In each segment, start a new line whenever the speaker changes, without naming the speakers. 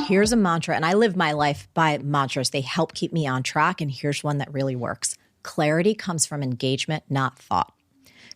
Here's a mantra, and I live my life by mantras. They help keep me on track, and here's one that really works. Clarity comes from engagement, not thought.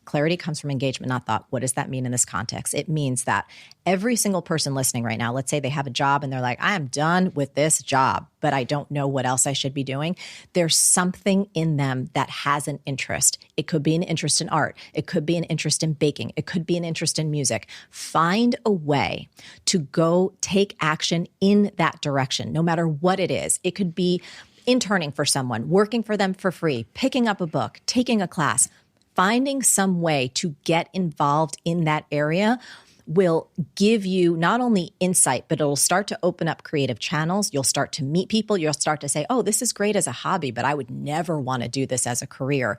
Clarity comes from engagement, not thought. What does that mean in this context? It means that every single person listening right now, let's say they have a job and they're like, I am done with this job, but I don't know what else I should be doing. There's something in them that has an interest. It could be an interest in art. It could be an interest in baking. It could be an interest in music. Find a way to go take action in that direction, no matter what it is. It could be interning for someone, working for them for free, picking up a book, taking a class. Finding some way to get involved in that area will give you not only insight, but it'll start to open up creative channels. You'll start to meet people. You'll start to say, oh, this is great as a hobby, but I would never want to do this as a career.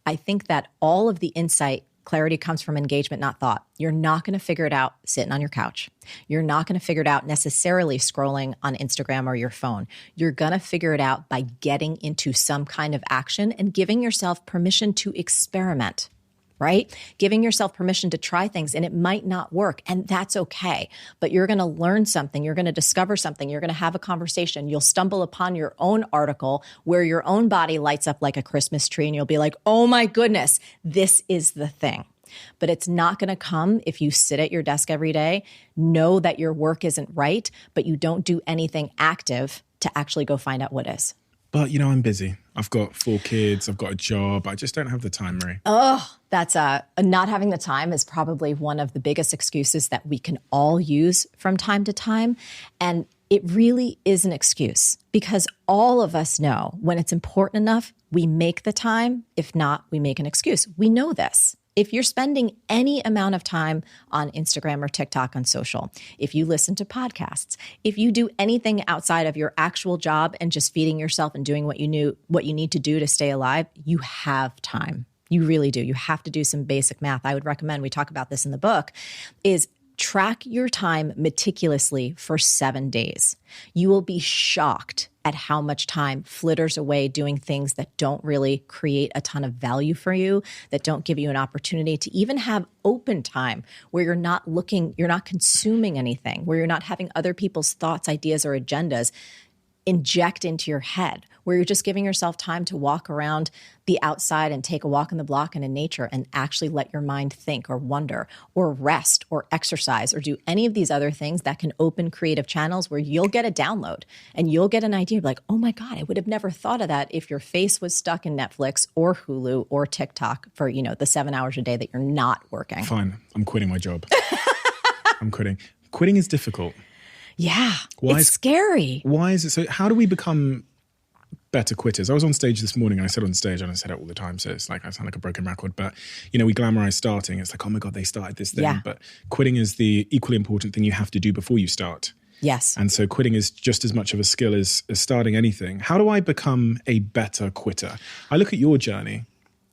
I think that all of the insight, clarity comes from engagement, not thought. You're not going to figure it out sitting on your couch. You're not going to figure it out necessarily scrolling on Instagram or your phone. You're going to figure it out by getting into some kind of action and giving yourself permission to experiment, right? Giving yourself permission to try things, and it might not work, and that's okay. But you're going to learn something. You're going to discover something. You're going to have a conversation. You'll stumble upon your own article where your own body lights up like a Christmas tree, and you'll be like, oh my goodness, this is the thing. But it's not going to come if you sit at your desk every day, know that your work isn't right, but you don't do anything active to actually go find out what is.
But, I'm busy. I've got 4 kids. I've got a job. I just don't have the time, Marie.
Oh, that's not having the time is probably one of the biggest excuses that we can all use from time to time. And it really is an excuse because all of us know when it's important enough, we make the time. If not, we make an excuse. We know this. If you're spending any amount of time on Instagram or TikTok on social, if you listen to podcasts, if you do anything outside of your actual job and just feeding yourself and doing what you need to do to stay alive, you have time. You really do. You have to do some basic math. I would recommend, we talk about this in the book, is track your time meticulously for 7 days. You will be shocked at how much time flitters away doing things that don't really create a ton of value for you, that don't give you an opportunity to even have open time where you're not consuming anything, where you're not having other people's thoughts, ideas, or agendas inject into your head, where you're just giving yourself time to walk around the outside and take a walk in the block and in nature and actually let your mind think or wonder or rest or exercise or do any of these other things that can open creative channels where you'll get a download and you'll get an idea like, oh my God, I would have never thought of that if your face was stuck in Netflix or Hulu or TikTok for, the 7 hours a day that you're not working.
Fine. I'm quitting my job. I'm quitting. Quitting is difficult.
Yeah, it's scary.
Why is it so? How do we become better quitters? I was on stage this morning and I said on stage, and I said it all the time, so it's like I sound like a broken record, but we glamorize starting. It's like, oh my God, they started this thing. Yeah. But quitting is the equally important thing you have to do before you start.
Yes.
And so quitting is just as much of a skill as starting anything. How do I become a better quitter? I look at your journey,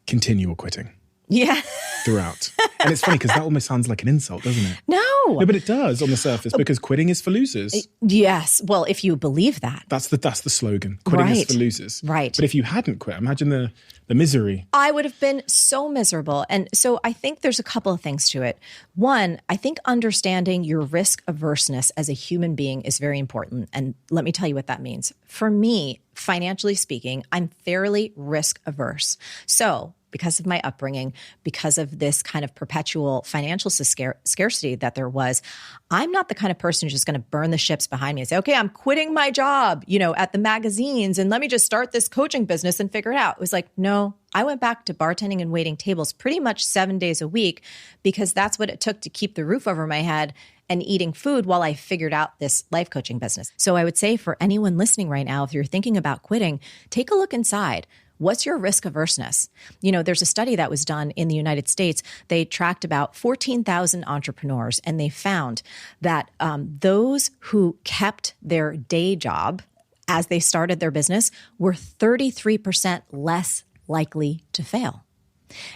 continual quitting.
Yeah.
Throughout. And it's funny because that almost sounds like an insult, doesn't it?
No,
but it does on the surface because quitting is for losers.
Yes. Well, if you believe that.
That's the slogan. Quitting is for losers.
Right.
But if you hadn't quit, imagine the misery.
I would have been so miserable. And so I think there's a couple of things to it. One, I think understanding your risk averseness as a human being is very important. And let me tell you what that means. For me, financially speaking, I'm fairly risk averse. So because of my upbringing, because of this kind of perpetual financial scarcity that there was, I'm not the kind of person who's just going to burn the ships behind me and say, okay, I'm quitting my job, at the magazines and let me just start this coaching business and figure it out. It was like, no, I went back to bartending and waiting tables pretty much 7 days a week because that's what it took to keep the roof over my head and eating food while I figured out this life coaching business. So I would say for anyone listening right now, if you're thinking about quitting, take a look inside. What's your risk averseness? There's a study that was done in the United States. They tracked about 14,000 entrepreneurs, and they found that those who kept their day job as they started their business were 33% less likely to fail.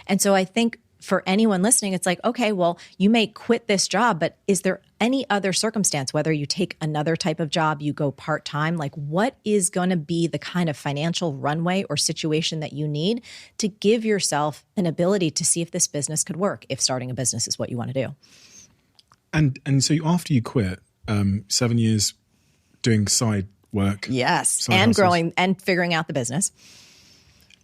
And so I think for anyone listening, it's like, okay, well, you may quit this job, but is there any other circumstance, whether you take another type of job, you go part-time, like what is going to be the kind of financial runway or situation that you need to give yourself an ability to see if this business could work, if starting a business is what you want to do?
And so after you quit, 7 years doing side work.
Yes.
Side
And
hustles.
growing and figuring out the business.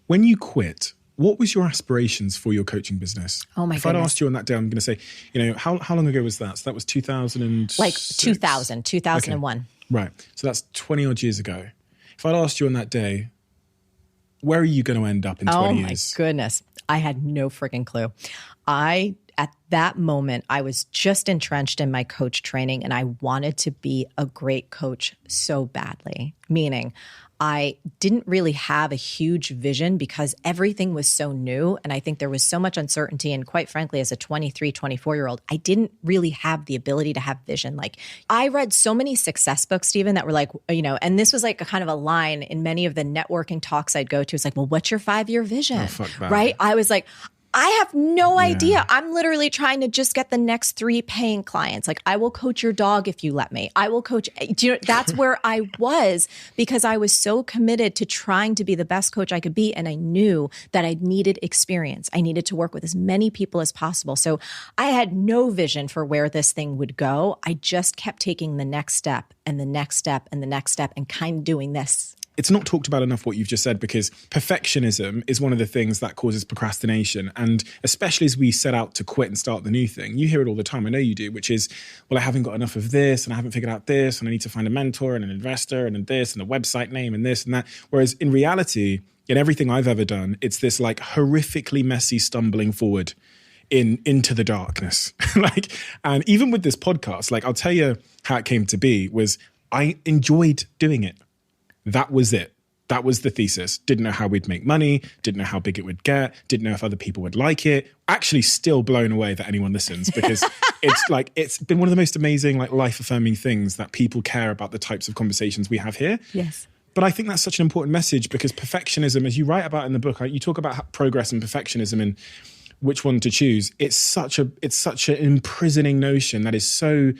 When you quit, what was your aspirations for your coaching business?
Oh my
If
goodness.
I'd asked you on that day, I'm going to say, how long ago was that? So that was 2000
Like 2001.
Okay. Right. So that's 20 odd years ago. If I'd asked you on that day, where are you going to end up in 20 years?
Oh my goodness. I had no freaking clue. At that moment, I was just entrenched in my coach training and I wanted to be a great coach so badly. Meaning, I didn't really have a huge vision because everything was so new. And I think there was so much uncertainty. And quite frankly, as a 23, 24-year-old, I didn't really have the ability to have vision. Like I read so many success books, Stephen, that were like, and this was like a kind of a line in many of the networking talks I'd go to. It's like, well, what's your 5-year vision?
Oh, fuck that.
Right? I was like, I have no idea. I'm literally trying to just get the next 3 paying clients. Like I will coach your dog if you let me. I will coach. That's where I was because I was so committed to trying to be the best coach I could be. And I knew that I needed experience. I needed to work with as many people as possible. So I had no vision for where this thing would go. I just kept taking the next step and the next step and the next step and kind of doing this.
It's not talked about enough what you've just said because perfectionism is one of the things that causes procrastination. And especially as we set out to quit and start the new thing, you hear it all the time. I know you do, which is, well, I haven't got enough of this and I haven't figured out this and I need to find a mentor and an investor and this and a website name and this and that. Whereas in reality, in everything I've ever done, it's this like horrifically messy stumbling forward into the darkness. And even with this podcast, like I'll tell you how it came to be was I enjoyed doing it. That was it. That was the thesis. Didn't know how we'd make money. Didn't know how big it would get. Didn't know if other people would like it. Actually still blown away that anyone listens because it's been one of the most amazing, like life affirming things that people care about the types of conversations we have here.
Yes.
But I think that's such an important message because perfectionism, as you write about in the book, you talk about progress and perfectionism and which one to choose. It's such an imprisoning notion that is so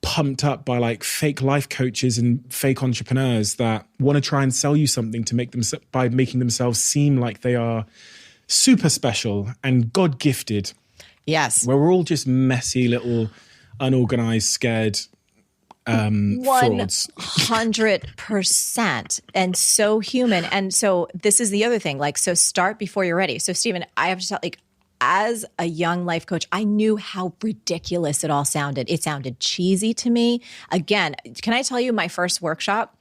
pumped up by like fake life coaches and fake entrepreneurs that want to try and sell you something to make them by making themselves seem like they are super special and God gifted.
Yes.
Where we're all just messy little unorganized, scared frauds.
100% and so human. And so this is the other thing, like, so start before you're ready. So Stephen, I have to tell, like, as a young life coach, I knew how ridiculous it all sounded. It sounded cheesy to me. Again, can I tell you my first workshop?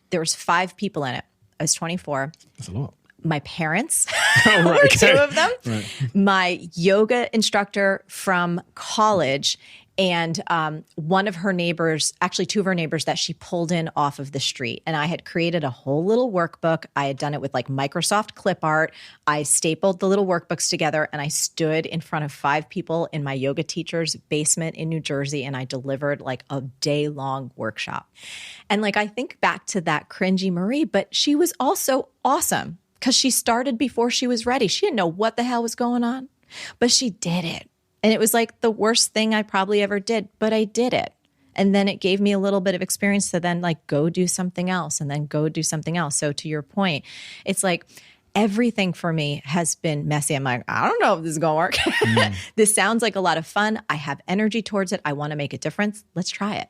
There was 5 people in it. I was 24.
That's a lot.
My parents were 2 of them. Right. My yoga instructor from college and one of her neighbors, actually 2 of her neighbors that she pulled in off of the street. And I had created a whole little workbook. I had done it with like Microsoft clip art. I stapled the little workbooks together and I stood in front of 5 people in my yoga teacher's basement in New Jersey and I delivered like a day-long workshop. And like I think back to that cringy Marie, but she was also awesome because she started before she was ready. She didn't know what the hell was going on, but she did it. And it was like the worst thing I probably ever did, but I did it. And then it gave me a little bit of experience to then like go do something else and then go do something else. So to your point, it's like everything for me has been messy. I'm like, I don't know if this is going to work. This sounds like a lot of fun. I have energy towards it. I want to make a difference. Let's try it.